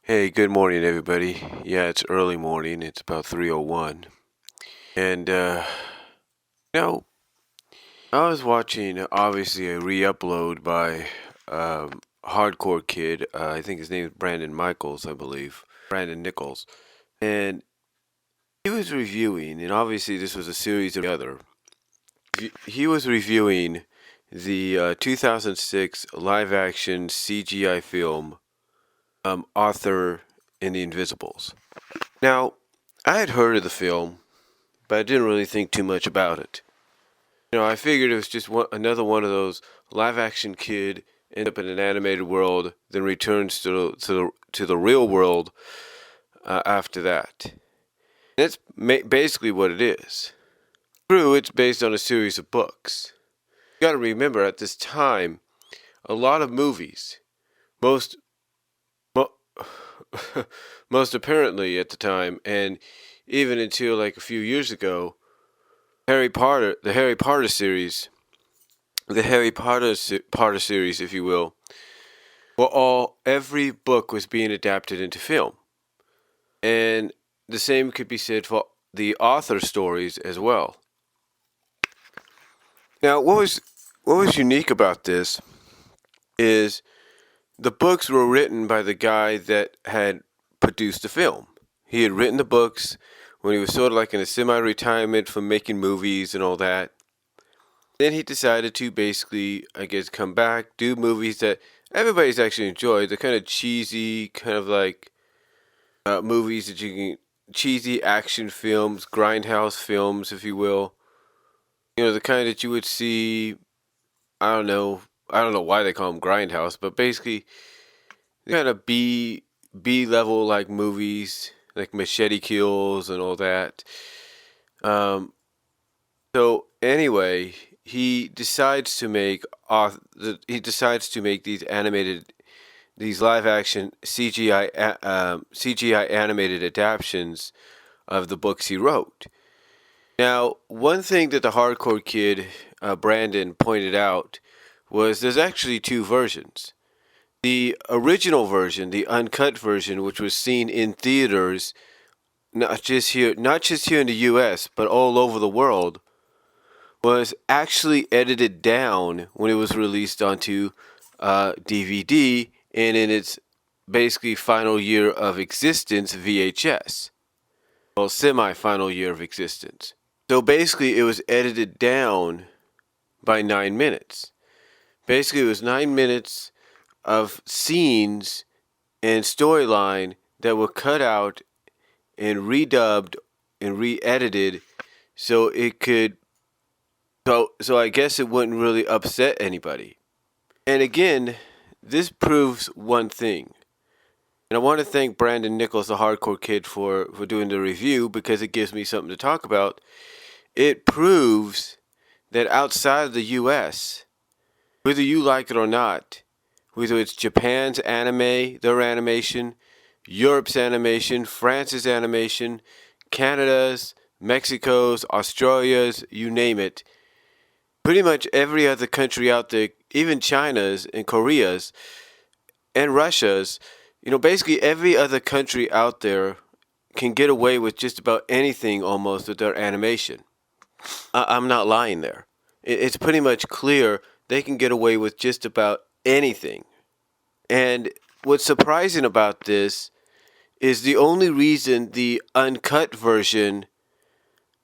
Hey, good morning, everybody. Yeah, it's early morning. It's about 3:01. And, you know, I was watching, obviously, a re-upload by Hardcore Kid. I think his name is Brandon Michaels, I believe. Brandon Nichols. And he was reviewing, and obviously this was a series of the other. He was reviewing the 2006 live-action CGI film, Arthur and the Invisibles. Now, I had heard of the film, but I didn't really think too much about it. I figured it was just another one of those live-action kid end up in an animated world, then returns to the real world after that. And that's basically what it is. True, it's based on a series of books. You got to remember, at this time, a lot of movies, most mo- most apparently at the time, and even until like a few years ago, the Harry Potter series, Potter series, if you will, every book was being adapted into film, and the same could be said for the author stories as well. Now, what was unique about this is the books were written by the guy that had produced the film. He had written the books when he was sort of like in a semi-retirement from making movies and all that. Then he decided to basically, I guess, come back, do movies that everybody's actually enjoyed. The kind of cheesy, kind of like movies that you can, cheesy action films, grindhouse films, if you will. The kind that you would see. I don't know why they call them grindhouse, but basically, kind of B level like movies, like Machete Kills and all that. Um, so anyway, he decides to make these live action CGI animated adaptations of the books he wrote. Now, one thing that the hardcore kid Brandon pointed out was there's actually two versions. The original version, the uncut version, which was seen in theaters, not just here in the U.S., but all over the world, was actually edited down when it was released onto DVD and in its basically final year of existence, VHS. Well, semi-final year of existence. So basically, it was edited down by 9 minutes. Basically, it was 9 minutes of scenes and storyline that were cut out and redubbed and re-edited so it could so I guess it wouldn't really upset anybody. And again, this proves one thing. And I want to thank Brandon Nichols, the hardcore kid, for doing the review because it gives me something to talk about. It proves that outside of the US, whether you like it or not, whether it's Japan's anime, their animation, Europe's animation, France's animation, Canada's, Mexico's, Australia's, you name it, pretty much every other country out there, even China's and Korea's and Russia's, basically every other country out there can get away with just about anything almost with their animation. I'm not lying there. It's pretty much clear they can get away with just about anything. And what's surprising about this is the only reason the uncut version,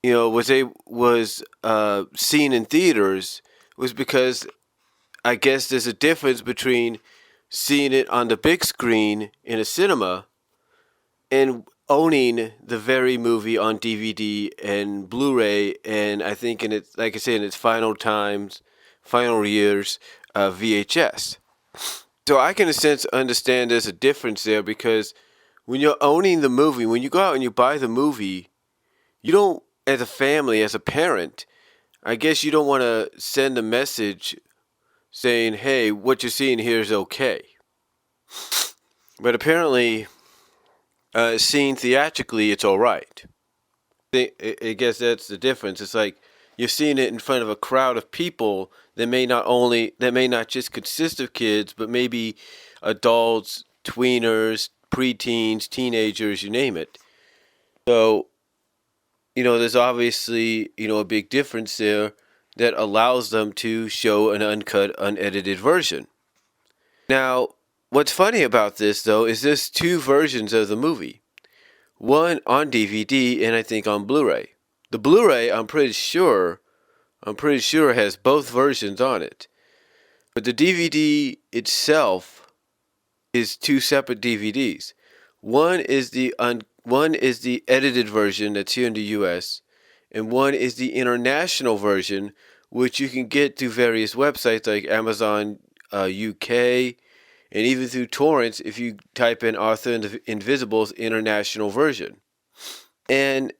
was seen in theaters was because I guess there's a difference between seeing it on the big screen in a cinema and owning the very movie on DVD and Blu-ray, and I think in its, like I say, in its final years, VHS. So I can in a sense understand there's a difference there because when you're owning the movie, when you go out and you buy the movie, you don't, as a family, as a parent, I guess you don't want to send a message saying, hey, what you're seeing here is okay. But apparently, seen theatrically, it's all right. I guess that's the difference. It's like you're seeing it in front of a crowd of people that may not just consist of kids, but maybe adults, tweeners, preteens, teenagers, you name it. So, there's obviously, a big difference there that allows them to show an uncut, unedited version. Now, what's funny about this, though, is there's two versions of the movie. One on DVD and I think on Blu-ray. The Blu-ray, I'm pretty sure has both versions on it. But the DVD itself is two separate DVDs. One is the edited version that's here in the US, and one is the international version, which you can get through various websites like Amazon UK, and even through torrents if you type in Arthur Invisible's international version. And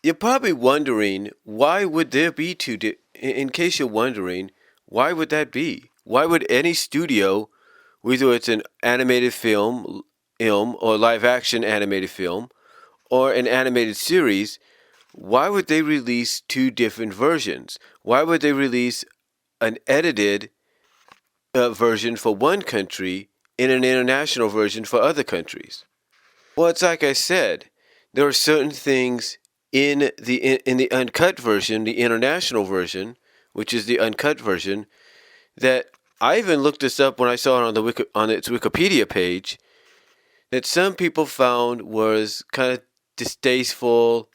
you're probably wondering, why would there be two? In case you're wondering, why would that be? Why would any studio, whether it's an animated film or live action animated film or an animated series, why would they release two different versions? Why would they release an edited version for one country and an international version for other countries? Well, it's like I said, there are certain things in the uncut version, the international version, which is the uncut version, that I even looked this up when I saw it on its Wikipedia page, that some people found was kind of distasteful,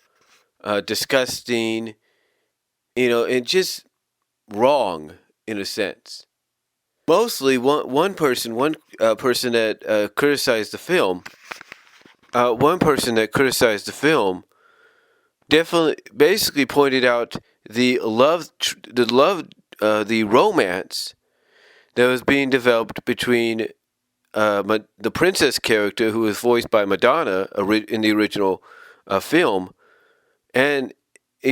disgusting, and just wrong in a sense. Mostly one person that criticized the film. One person that criticized the film definitely basically pointed out the romance that was being developed between the princess character, who was voiced by Madonna in the original film, and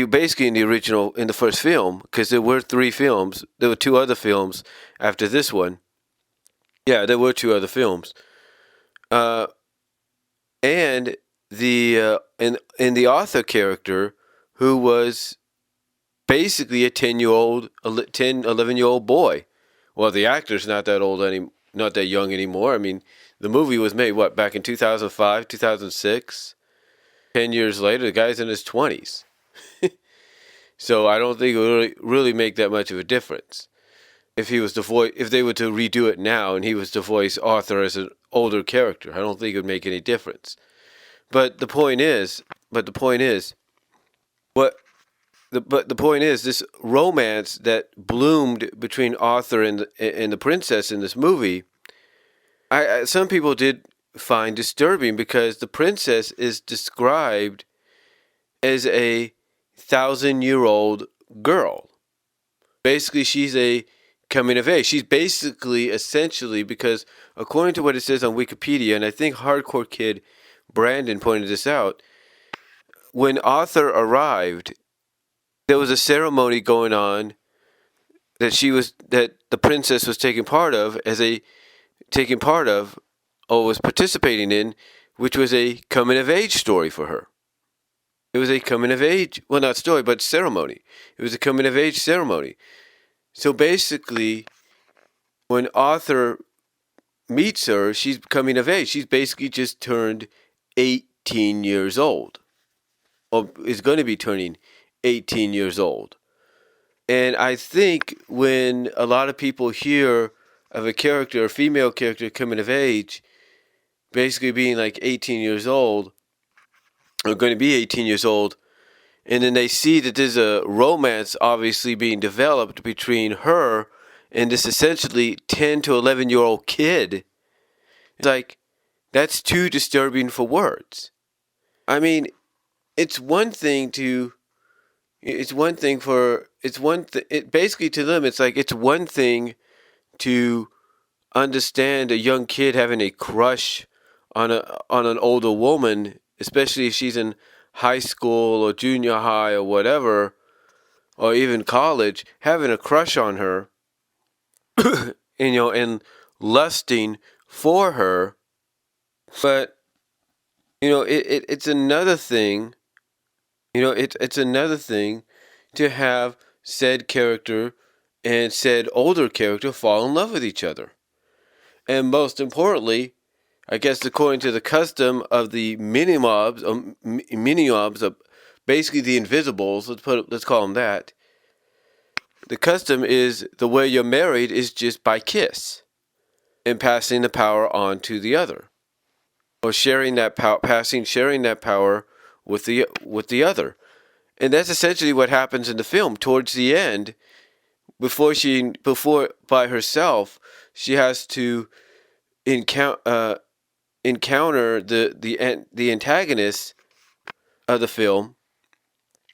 basically in the first film, because there were 3 films. There were 2 other films after this one. Yeah, there were 2 other films. And the Arthur character, who was basically a 11-year-old boy. Well, the actor's not that young anymore. I mean, the movie was made back in 2005, 2006. 10 years later, the guy's in his 20s. So I don't think it would really make that much of a difference if they were to redo it now and he was to voice Arthur as an older character. I don't think it would make any difference. But the point is, this romance that bloomed between Arthur and the princess in this movie, some people did find disturbing, because the princess is described as a 1,000-year-old girl. Basically, she's a coming of age. She's basically, essentially, because according to what it says on Wikipedia, and I think Hardcore Kid Brandon pointed this out, when Arthur arrived, there was a ceremony going on that the princess was taking part of, or was participating in, which was a coming of age story for her. It was a coming of age, well, not story, but ceremony. It was a coming of age ceremony. So basically, when Arthur meets her, she's coming of age. She's basically just turned 18 years old, or is going to be turning 18 years old. And I think when a lot of people hear of a female character coming of age, basically being like 18 years old, or going to be 18 years old, and then they see that there's a romance obviously being developed between her and this essentially 10 to 11-year-old kid, it's like, that's too disturbing for words. I mean, basically to them, it's like, it's one thing to understand a young kid having a crush on an older woman, especially if she's in high school or junior high or whatever, or even college, having a crush on her, and lusting for her. But it's another thing. It's another thing to have said character and said older character fall in love with each other. And most importantly, I guess according to the custom of the mini-mobs, basically the Invisibles, let's call them that. The custom is the way you're married is just by kiss and passing the power on to the other, or sharing that power with the other. And that's essentially what happens in the film. Towards the end, before by herself, she has to encounter the antagonist of the film.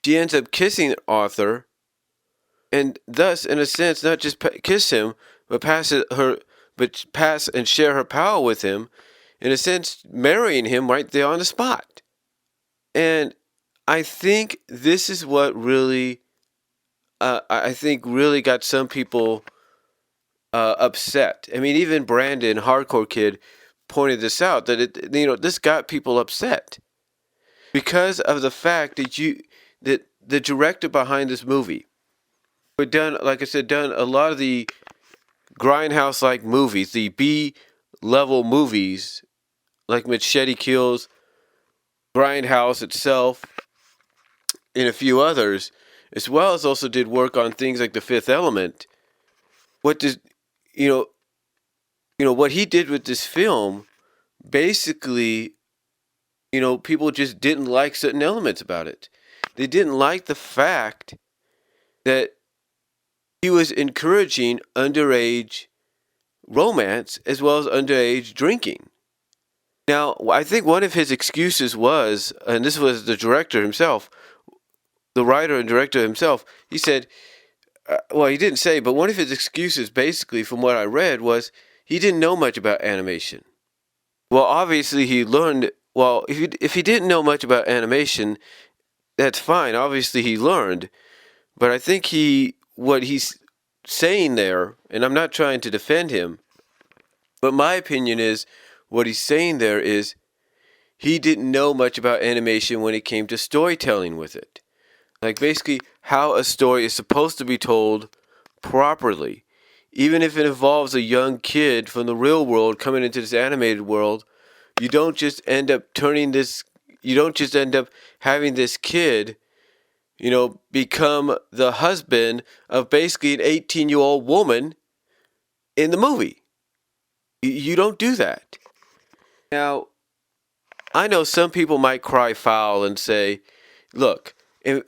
She ends up kissing Arthur, and thus, in a sense, not just kiss him, but pass and share her power with him. In a sense, marrying him right there on the spot. And I think this is what really, really got some people upset. I mean, even Brandon, Hardcore Kid, pointed this out, that this got people upset because of the fact that the director behind this movie had done, like I said, done a lot of the grindhouse-like movies, the B-level movies, like Machete Kills, Grindhouse itself, and a few others, as well as also did work on things like The Fifth Element. What he did with this film, basically, people just didn't like certain elements about it. They didn't like the fact that he was encouraging underage romance as well as underage drinking. Now, I think one of his excuses was, and this was the director himself, the writer and director himself, he said, he didn't say, but one of his excuses, basically, from what I read, was he didn't know much about animation. Well, obviously, he learned, if he didn't know much about animation, that's fine. Obviously, he learned. But I think what he's saying there, and I'm not trying to defend him, but my opinion is, what he's saying there is, he didn't know much about animation when it came to storytelling with it. Like basically how a story is supposed to be told properly. Even if it involves a young kid from the real world coming into this animated world, you don't just end up having this kid, become the husband of basically an 18-year-old woman in the movie. You don't do that. Now, I know some people might cry foul and say, look,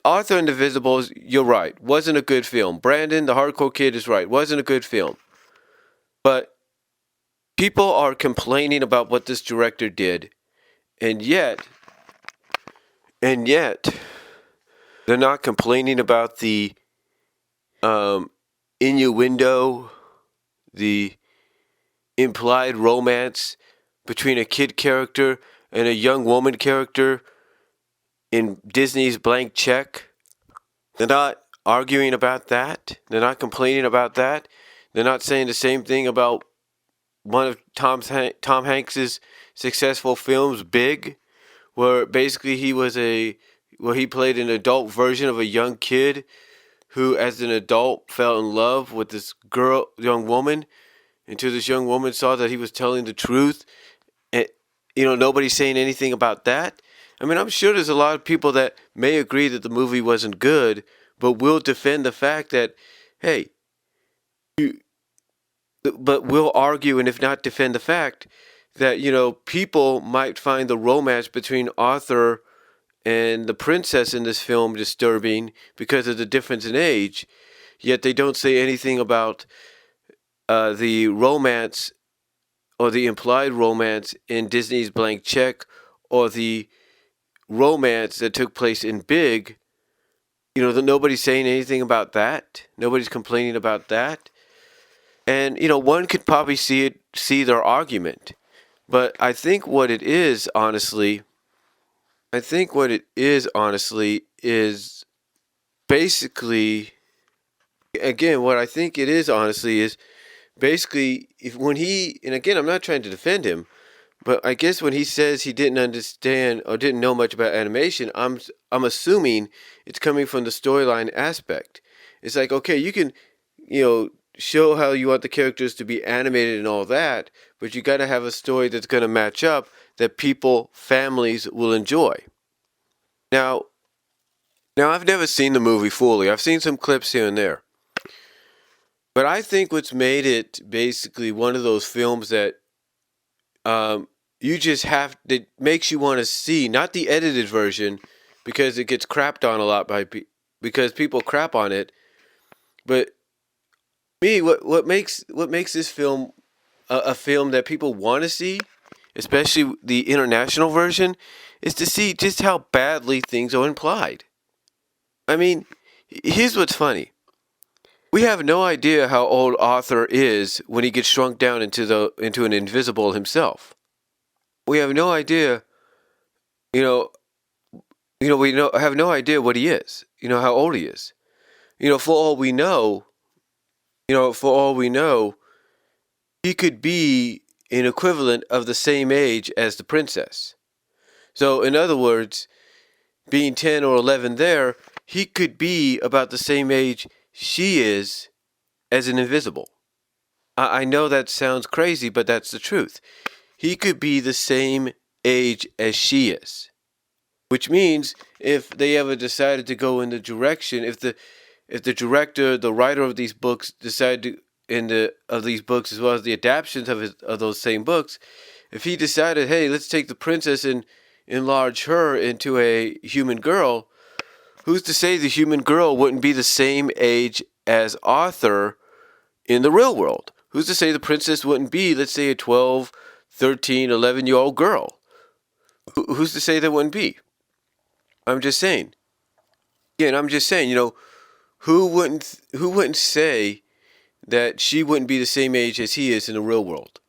Arthur and the Invisibles, you're right, wasn't a good film. Brandon, the Hardcore Kid, is right, wasn't a good film. But people are complaining about what this director did, and yet, they're not complaining about the innuendo, the implied romance between a kid character and a young woman character in Disney's Blank Check. They're not arguing about that. They're not complaining about that. They're not saying the same thing about one of Tom Hanks's successful films, Big, where basically he played an adult version of a young kid who, as an adult, fell in love with this young woman, until this young woman saw that he was telling the truth. And, nobody's saying anything about that. I mean, I'm sure there's a lot of people that may agree that the movie wasn't good, but will defend the fact that, hey, but will argue, and if not defend the fact that, people might find the romance between Arthur and the princess in this film disturbing because of the difference in age, yet they don't say anything about the romance or the implied romance in Disney's Blank Check, or the romance that took place in Big. Nobody's saying anything about that. Nobody's complaining about that. And, one could probably see their argument. But I think what it is, honestly, is basically, again, what I think it is, honestly, is basically, and again, I'm not trying to defend him, but I guess when he says he didn't understand or didn't know much about animation, I'm assuming it's coming from the storyline aspect. It's like, okay, you can, show how you want the characters to be animated and all that, but you got to have a story that's going to match up that people, families will enjoy. Now, I've never seen the movie fully. I've seen some clips here and there. But I think what's made it basically one of those films that you just have, that makes you want to see, not the edited version, because it gets crapped on a lot because people crap on it. But me, what makes this film a film that people want to see, especially the international version, is to see just how badly things are implied. I mean, here's what's funny. We have no idea how old Arthur is when he gets shrunk down into an invisible himself. We have no idea, we have no idea what he is, how old he is. For all we know, he could be an equivalent of the same age as the princess. So, in other words, being 10 or 11 there, he could be about the same age she is as an invisible. I know that sounds crazy, but that's the truth. He could be the same age as she is. Which means if they ever decided to go in the direction, if the director, the writer of these books decided of these books as well as the adaptations of those same books, if he decided, hey, let's take the princess and enlarge her into a human girl, who's to say the human girl wouldn't be the same age as Arthur in the real world? Who's to say the princess wouldn't be, let's say, a 12, 13, 11-year-old girl? Who's to say there wouldn't be? I'm just saying. Who wouldn't say that she wouldn't be the same age as he is in the real world?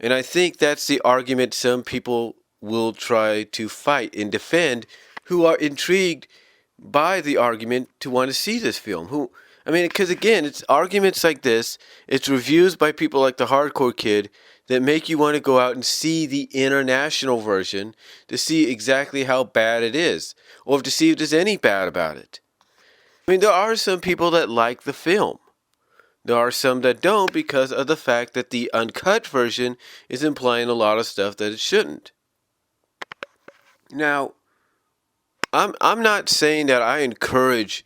And I think that's the argument some people will try to fight and defend, who are intrigued by the argument to want to see this film. Because again, it's arguments like this, it's reviews by people like the Hardcore Kid that make you want to go out and see the international version to see exactly how bad it is, or to see if there's any bad about it. There are some people that like the film. There are some that don't because of the fact that the uncut version is implying a lot of stuff that it shouldn't. Now, I'm not saying that I encourage,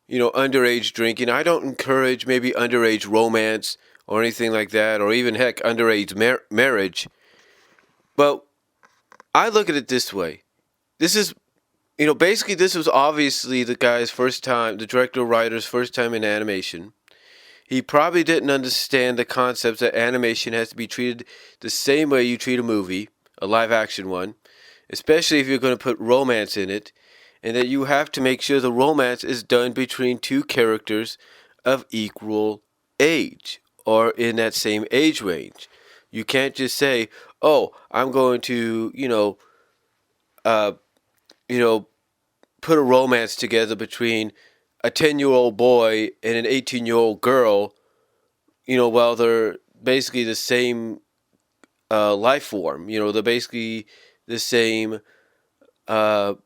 underage drinking. I don't encourage maybe underage romance or anything like that, or even heck, underage marriage. But I look at it this way. This is, basically this was obviously the guy's first time, the director writer's first time in animation. He probably didn't understand the concepts that animation has to be treated the same way you treat a movie, a live action one, especially if you're going to put romance in it, and that you have to make sure the romance is done between two characters of equal age or in that same age range. You can't just say, oh, I'm going to, put a romance together between a 10-year-old boy and an 18-year-old girl, while they're basically the same life form. They're basically the same, like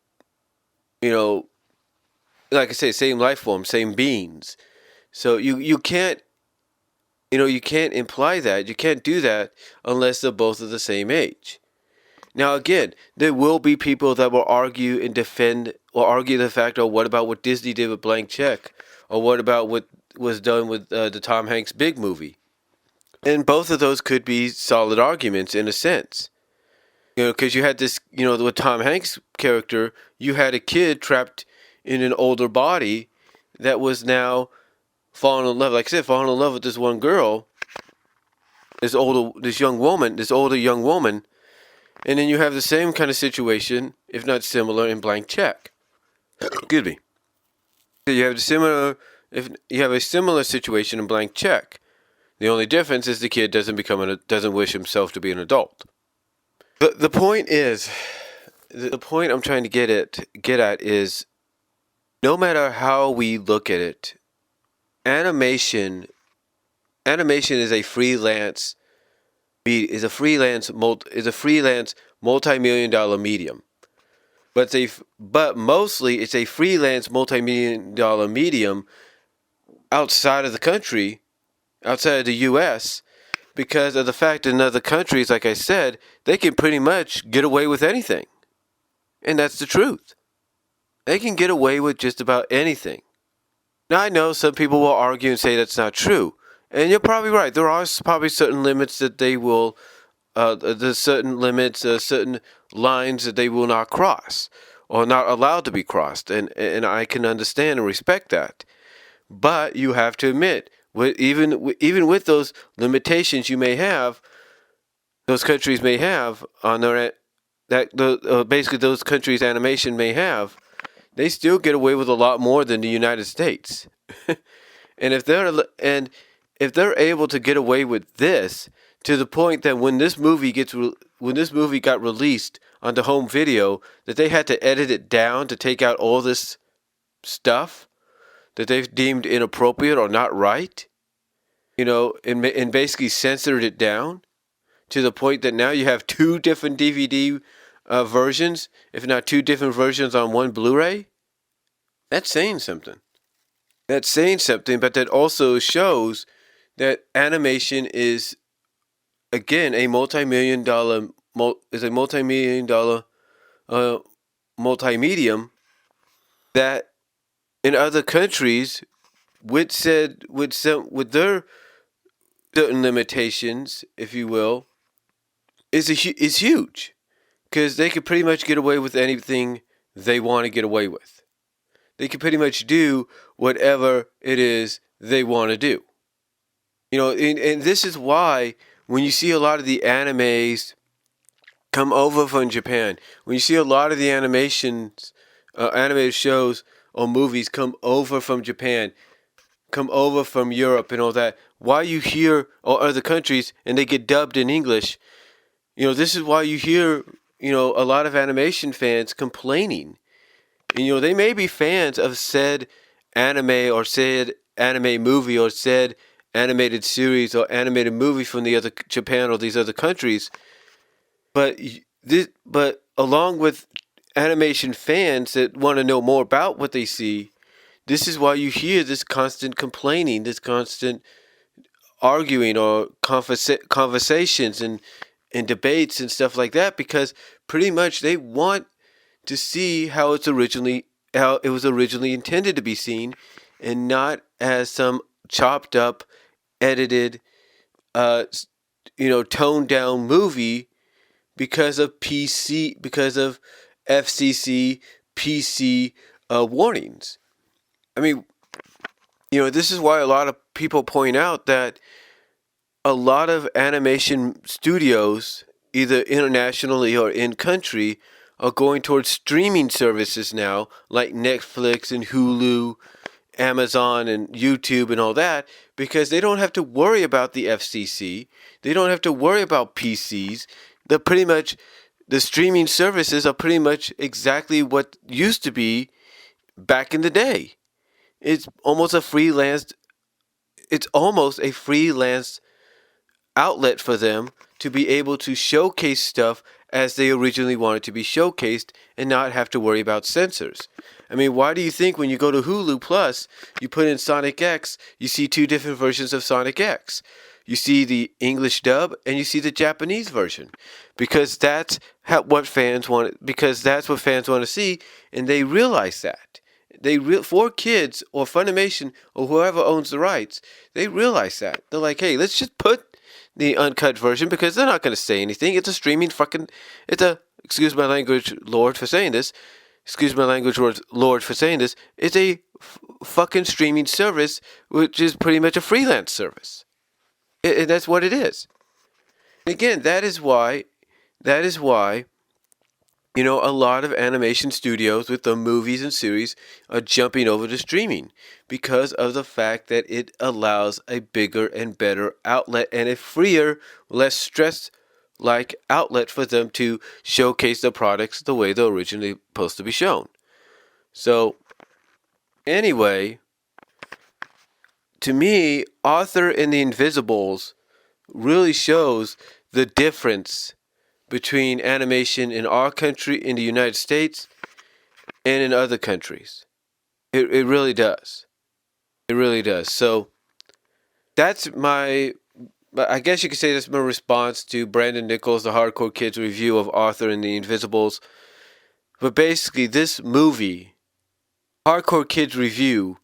I say, same life form, same beings. So you can't, you can't imply that. You can't do that unless they're both of the same age. Now, again, there will be people that will argue and defend or argue the fact, oh, what about what Disney did with Blank Check? Or what about what was done with the Tom Hanks Big movie? And both of those could be solid arguments in a sense. Because you had this, with Tom Hanks' character, you had a kid trapped in an older body that was now falling in love, like I said, falling in love with this one girl, this older young woman, and then you have the same kind of situation, if not similar, in Blank Check. Excuse me. You have a similar situation in Blank Check. The only difference is the kid doesn't wish himself to be an adult. The point I'm trying to get at is, no matter how we look at it, animation is a freelance multi-million-dollar medium. But mostly it's a freelance multi-million-dollar medium outside of the country, outside of the U.S. because of the fact that in other countries, like I said, they can pretty much get away with anything. And that's the truth. They can get away with just about anything. Now, I know some people will argue and say that's not true. And you're probably right. There are probably certain limits that they will, there's certain limits, certain lines that they will not cross or not allowed to be crossed. And I can understand and respect that. But you have to admit, even with those limitations you may have, those countries may have on their basically those countries' animation may have, they still get away with a lot more than the United States. and if they're able to get away with this to the point that when this movie got released onto home video, that they had to edit it down to take out all this stuff that they've deemed inappropriate or not right, and basically censored it down to the point that now you have two different DVD versions, if not two different versions on one Blu-ray. That's saying something. That's saying something, but that also shows that animation is, again, a multi-million dollar multimedium that in other countries with their certain limitations, if you will, is huge, because they could pretty much get away with anything they want to get away with. They can pretty much do whatever it is they want to do. And this is why when you see a lot of the animes come over from Japan, when you see a lot of the animated shows or movies come over from Japan, come over from Europe and all that, why you hear, or other countries, and they get dubbed in English, this is why you hear, a lot of animation fans complaining. And, they may be fans of said anime or said anime movie or said animated series or animated movie from the other Japan or these other countries, but along with animation fans that want to know more about what they see, this is why you hear this constant complaining, this constant arguing or conversations and debates and stuff like that, because pretty much they want to see how it was originally intended to be seen, and not as some chopped up, edited, toned down movie because of FCC PC warnings. I mean, this is why a lot of people point out that a lot of animation studios, either internationally or in country, are going towards streaming services now, like Netflix and Hulu, Amazon and YouTube and all that, because they don't have to worry about the FCC. They don't have to worry about PCs. The streaming services are pretty much exactly what used to be back in the day. It's almost a freelance outlet for them to be able to showcase stuff as they originally wanted to be showcased and not have to worry about censors. I mean, why do you think when you go to Hulu Plus, you put in Sonic X, you see two different versions of Sonic X? You see the English dub and you see the Japanese version, because that's what fans want to see, and they realize that. For kids or Funimation or whoever owns the rights, they realize that. They're like, hey, let's just put the uncut version, because they're not going to say anything. It's a streaming excuse my language, Lord, for saying this. Excuse my language, Lord, for saying this. It's a fucking streaming service, which is pretty much a freelance service. And that's what it is. Again, that is why, a lot of animation studios with the movies and series are jumping over to streaming, because of the fact that it allows a bigger and better outlet and a freer, less stress-like outlet for them to showcase the products the way they're originally supposed to be shown. So, anyway, to me, Arthur and the Invisibles really shows the difference between animation in our country, in the United States, and in other countries. It really does. It really does. So, that's my, I guess you could say that's my response to Brandon Nichols, the Hardcore Kids review of Arthur and the Invisibles. But basically, this movie, Hardcore Kids review,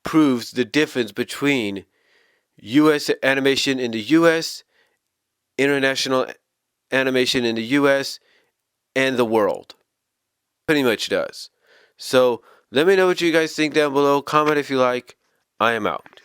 proves the difference between U.S. animation in the U.S., international animation in the U.S., and the world. Pretty much does. So let me know what you guys think down below. Comment if you like. I am out.